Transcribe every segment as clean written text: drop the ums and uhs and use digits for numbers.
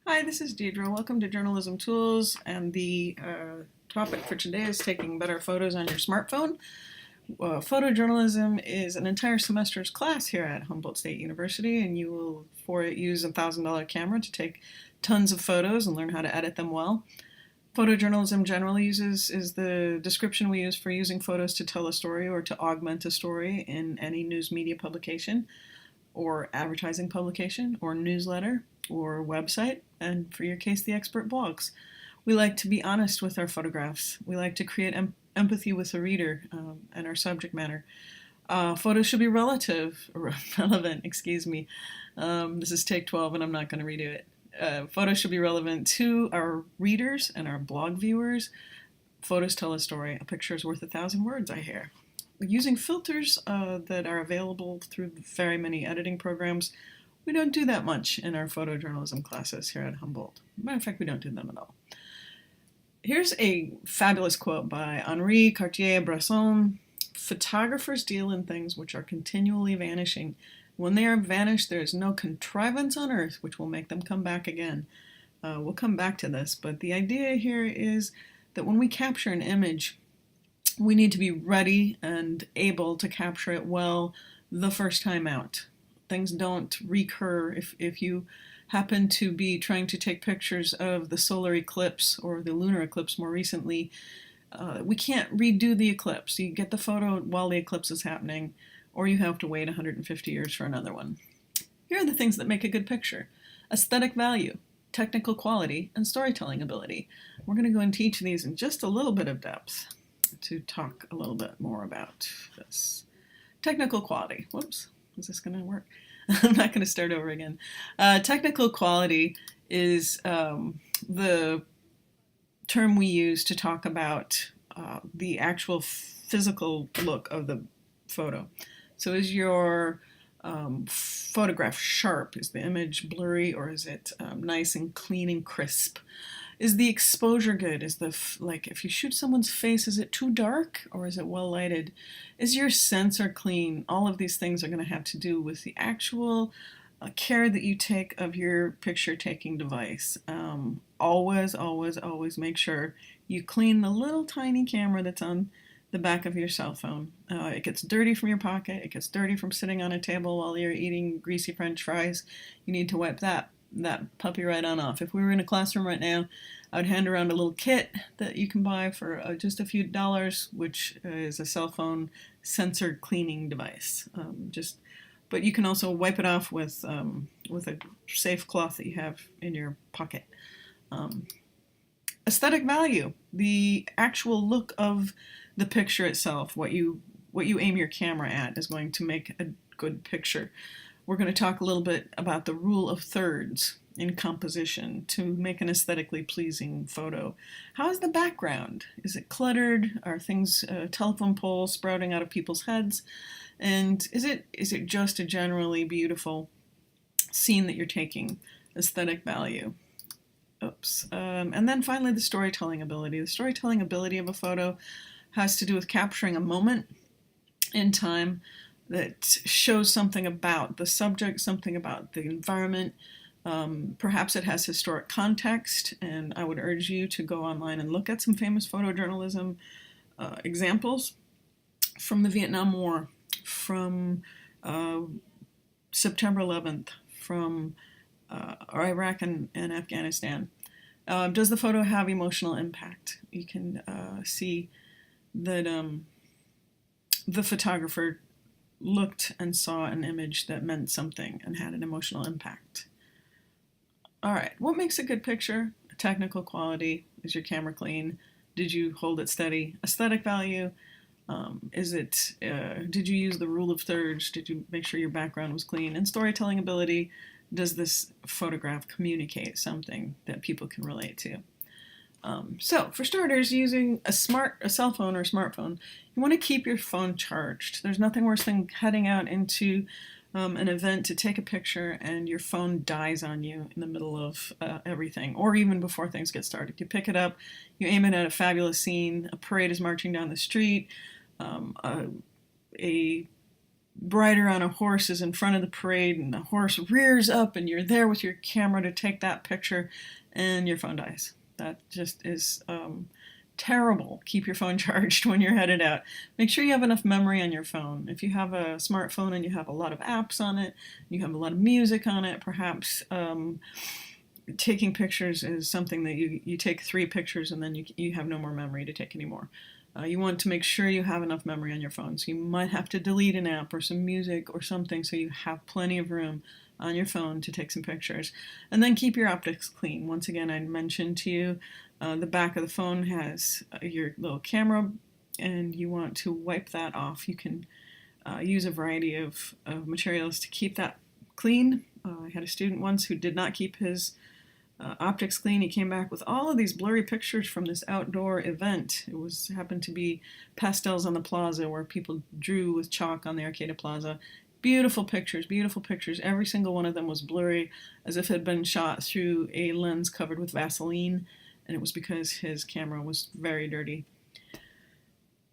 Hi, this is Deidre. Welcome to Journalism Tools, and the topic for today is taking better photos on your smartphone. Photojournalism is an entire semester's class here at Humboldt State University, and you will, for it, use a $1,000 camera to take tons of photos and learn how to edit them well. Photojournalism generally is the description we use for using photos to tell a story or to augment a story in any news media publication or advertising publication or newsletter or website, and for your case, the expert blogs. We like to be honest with our photographs. We like to create empathy with the reader and our subject matter. Photos should be relevant, excuse me. This is take 12 and I'm not going to redo it. Photos should be relevant to our readers and our blog viewers. Photos tell a story. A picture is worth 1,000 words, I hear. Using filters that are available through very many editing programs, we don't do that much in our photojournalism classes here at Humboldt. Matter of fact, we don't do them at all. Here's a fabulous quote by Henri Cartier-Bresson. Photographers deal in things which are continually vanishing. When they are vanished, there is no contrivance on earth which will make them come back again. We'll come back to this, but the idea here is that when we capture an image, we need to be ready and able to capture it well the first time out. Things don't recur. If you happen to be trying to take pictures of the solar eclipse or the lunar eclipse more recently, we can't redo the eclipse. You get the photo while the eclipse is happening, or you have to wait 150 years for another one. Here are the things that make a good picture: aesthetic value, technical quality, and storytelling ability. We're going to go into each of these in just a little bit of depth to talk a little bit more about this. Technical quality. Whoops, is this going to work? I'm not going to start over again. Technical quality is the term we use to talk about the actual physical look of the photo. So is your photograph sharp? Is the image blurry, or is it nice and clean and crisp? Is the exposure good? Is like if you shoot someone's face, is it too dark or is it well lighted? Is your sensor clean? All of these things are going to have to do with the actual care that you take of your picture taking device. Always make sure you clean the little tiny camera that's on the back of your cell phone. It gets dirty from your pocket. It gets dirty from sitting on a table while you're eating greasy French fries. You need to wipe that puppy right on off. If we were in a classroom right now, I would hand around a little kit that you can buy for just a few dollars, which is a cell phone sensor cleaning device. But you can also wipe it off with a safe cloth that you have in your pocket. Aesthetic value, the actual look of the picture itself, what you aim your camera at is going to make a good picture. We're going to talk a little bit about the rule of thirds in composition to make an aesthetically pleasing photo. How is the background? Is it cluttered? Are things telephone poles sprouting out of people's heads? And is it just a generally beautiful scene that you're taking? Aesthetic value. And then finally, the storytelling ability. The storytelling ability of a photo has to do with capturing a moment in time that shows something about the subject, something about the environment. Perhaps it has historic context, and I would urge you to go online and look at some famous photojournalism examples from the Vietnam War, from September 11th, from Iraq and Afghanistan. Does the photo have emotional impact? You can see that the photographer looked and saw an image that meant something and had an emotional impact. All right, what makes a good picture? Technical quality. Is your camera clean? Did you hold it steady? Aesthetic value. Did you use the rule of thirds? Did you make sure your background was clean? And storytelling ability. Does this photograph communicate something that people can relate to? So for starters, using a cell phone or a smartphone, you want to keep your phone charged. There's nothing worse than heading out into an event to take a picture and your phone dies on you in the middle of everything, or even before things get started. You pick it up, you aim it at a fabulous scene, a parade is marching down the street, a rider on a horse is in front of the parade and the horse rears up and you're there with your camera to take that picture and your phone dies. That just is terrible. Keep your phone charged when you're headed out. Make sure you have enough memory on your phone. If you have a smartphone and you have a lot of apps on it, you have a lot of music on it, perhaps taking pictures is something that you take 3 pictures and then you have no more memory to take anymore. You want to make sure you have enough memory on your phone. So you might have to delete an app or some music or something so you have plenty of room on your phone to take some pictures. And then keep your optics clean. Once again, I mentioned to you the back of the phone has your little camera, and you want to wipe that off. You can use a variety of materials to keep that clean. I had a student once who did not keep his optics clean. He came back with all of these blurry pictures from this outdoor event. It happened to be pastels on the plaza where people drew with chalk on the Arcata Plaza. Beautiful pictures, beautiful pictures. Every single one of them was blurry, as if it had been shot through a lens covered with Vaseline, and it was because his camera was very dirty.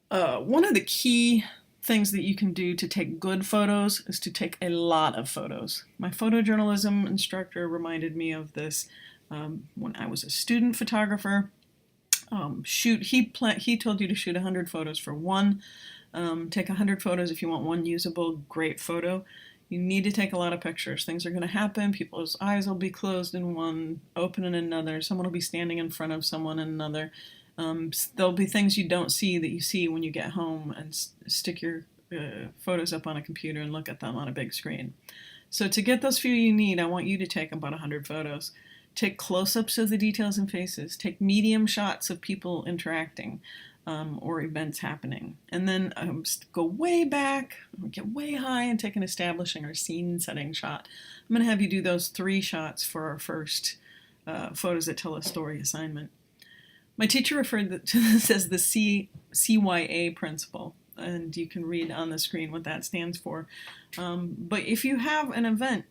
One of the key things that you can do to take good photos is to take a lot of photos. My photojournalism instructor reminded me of this when I was a student photographer. He told you to shoot 100 photos for one. Take 100 photos if you want one usable, great photo. You need to take a lot of pictures. Things are going to happen. People's eyes will be closed in one, open in another. Someone will be standing in front of someone in another. There'll be things you don't see that you see when you get home and stick your photos up on a computer and look at them on a big screen. So to get those few you need, I want you to take about 100 photos. Take close-ups of the details and faces. Take medium shots of people interacting or events happening. And then go way back, or get way high and take an establishing or scene-setting shot. I'm going to have you do those 3 shots for our first photos that tell a story assignment. My teacher referred to this as the CYA principle, and you can read on the screen what that stands for. But if you have an event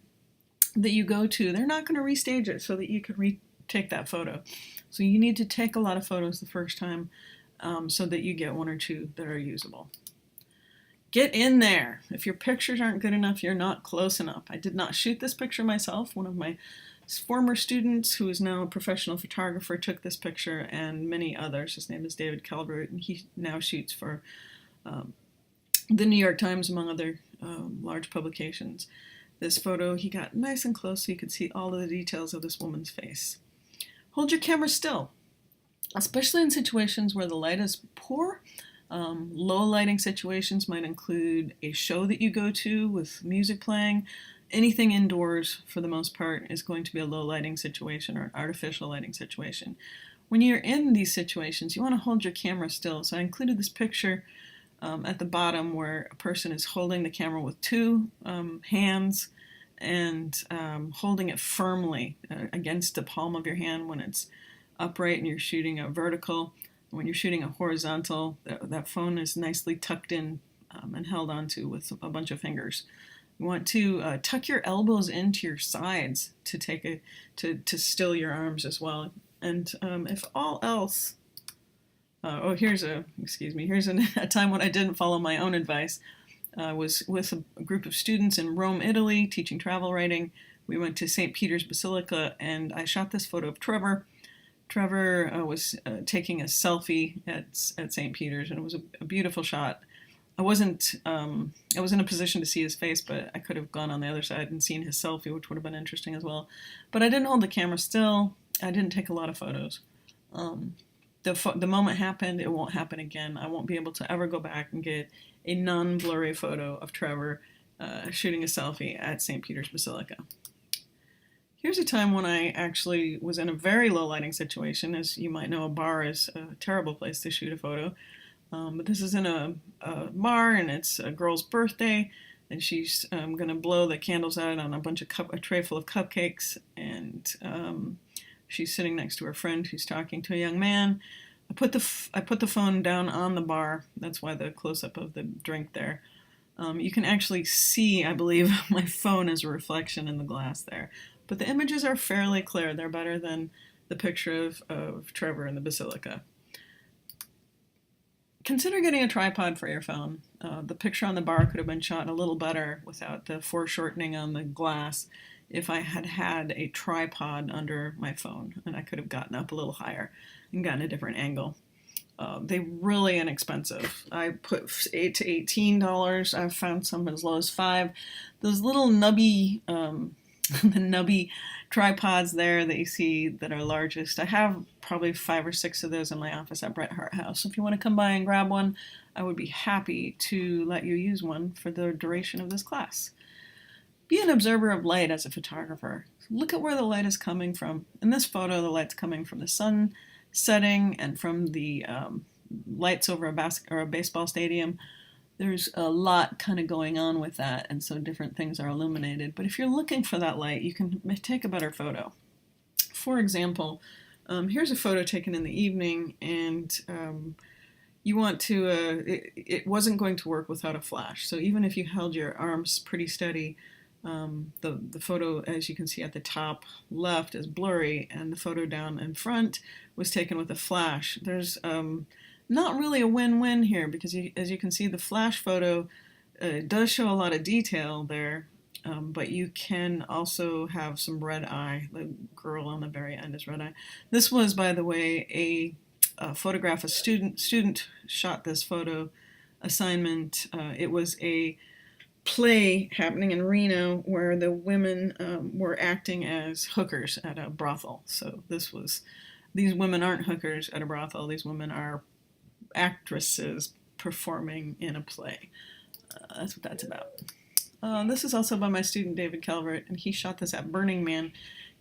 that you go to, they're not going to restage it so that you can retake that photo. So you need to take a lot of photos the first time so that you get 1 or 2 that are usable. Get in there. If your pictures aren't good enough, you're not close enough. I did not shoot this picture myself. One of my former students, who is now a professional photographer, took this picture, and many others. His name is David Calvert, and he now shoots for the New York Times, among other large publications. This photo, he got nice and close so you could see all of the details of this woman's face. Hold your camera still, especially in situations where the light is poor. Low lighting situations might include a show that you go to with music playing. Anything indoors, for the most part, is going to be a low lighting situation or an artificial lighting situation. When you're in these situations, you want to hold your camera still. So I included this picture at the bottom where a person is holding the camera with 2 hands and holding it firmly against the palm of your hand when it's upright and you're shooting a vertical. When you're shooting a horizontal, that phone is nicely tucked in and held onto with a bunch of fingers. You want to tuck your elbows into your sides to still your arms as well. And if all else, here's a time when I didn't follow my own advice. I was with a group of students in Rome, Italy, teaching travel writing. We went to St. Peter's Basilica, and I shot this photo of Trevor. Trevor was taking a selfie at St. Peter's, and it was a beautiful shot. I was in a position to see his face, but I could have gone on the other side and seen his selfie, which would have been interesting as well. But I didn't hold the camera still. I didn't take a lot of photos. The moment happened, it won't happen again. I won't be able to ever go back and get a non-blurry photo of Trevor shooting a selfie at St. Peter's Basilica. Here's a time when I actually was in a very low lighting situation. As you might know, a bar is a terrible place to shoot a photo. But this is in a bar, and it's a girl's birthday, and she's going to blow the candles out on a tray full of cupcakes, and she's sitting next to her friend who's talking to a young man. I put the phone down on the bar. That's why the close-up of the drink there. You can actually see, I believe, my phone as a reflection in the glass there. But the images are fairly clear. They're better than the picture of Trevor in the Basilica. Consider getting a tripod for your phone. The picture on the bar could have been shot a little better without the foreshortening on the glass if I had had a tripod under my phone, and I could have gotten up a little higher and gotten a different angle. They're really inexpensive. I put $8 to $18. I've found some as low as $5. Those little nubby, the nubby tripods there that you see that are largest. I have probably 5 or 6 of those in my office at Bret Harte House. So if you want to come by and grab one, I would be happy to let you use one for the duration of this class. Be an observer of light as a photographer. Look at where the light is coming from. In this photo, the light's coming from the sun setting and from the lights over a baseball stadium. There's a lot kind of going on with that, and so different things are illuminated. But if you're looking for that light, you can take a better photo. For example, here's a photo taken in the evening, and you want to, it wasn't going to work without a flash. So even if you held your arms pretty steady, the photo, as you can see at the top left, is blurry, and the photo down in front was taken with a flash. There's not really a win-win here because, as you can see, the flash photo does show a lot of detail there, but you can also have some red eye. The girl on the very end is red eye. This was, by the way, a photograph. A student shot this photo assignment. It was a play happening in Reno where the women were acting as hookers at a brothel. So these women aren't hookers at a brothel. These women are actresses performing in a play. That's what that's about. This is also by my student David Calvert, and he shot this at Burning Man.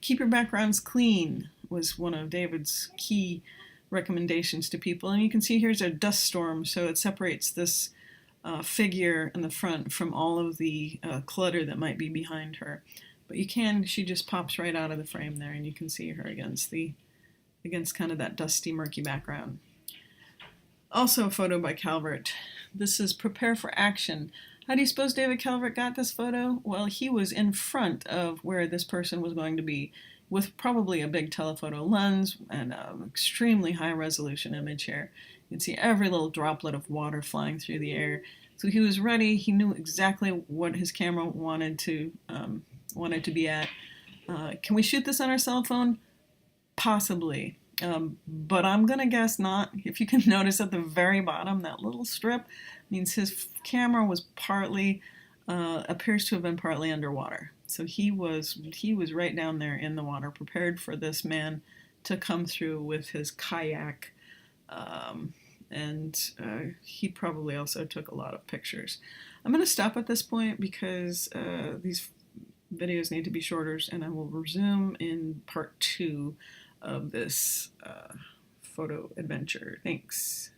Keep your backgrounds clean was one of David's key recommendations to people. And you can see here's a dust storm, so it separates this figure in the front from all of the clutter that might be behind her. But she just pops right out of the frame there, and you can see her against kind of that dusty, murky background. Also a photo by Calvert. This is Prepare for Action. How do you suppose David Calvert got this photo? Well, he was in front of where this person was going to be with probably a big telephoto lens and an extremely high resolution image here. You can see every little droplet of water flying through the air. So he was ready. He knew exactly what his camera wanted to be at. Can we shoot this on our cell phone? Possibly. But I'm going to guess not. If you can notice at the very bottom, that little strip means his camera was appears to have been partly underwater. So he was right down there in the water, prepared for this man to come through with his kayak. And he probably also took a lot of pictures. I'm going to stop at this point because these videos need to be shorter, and I will resume in part 2 of this photo adventure. Thanks.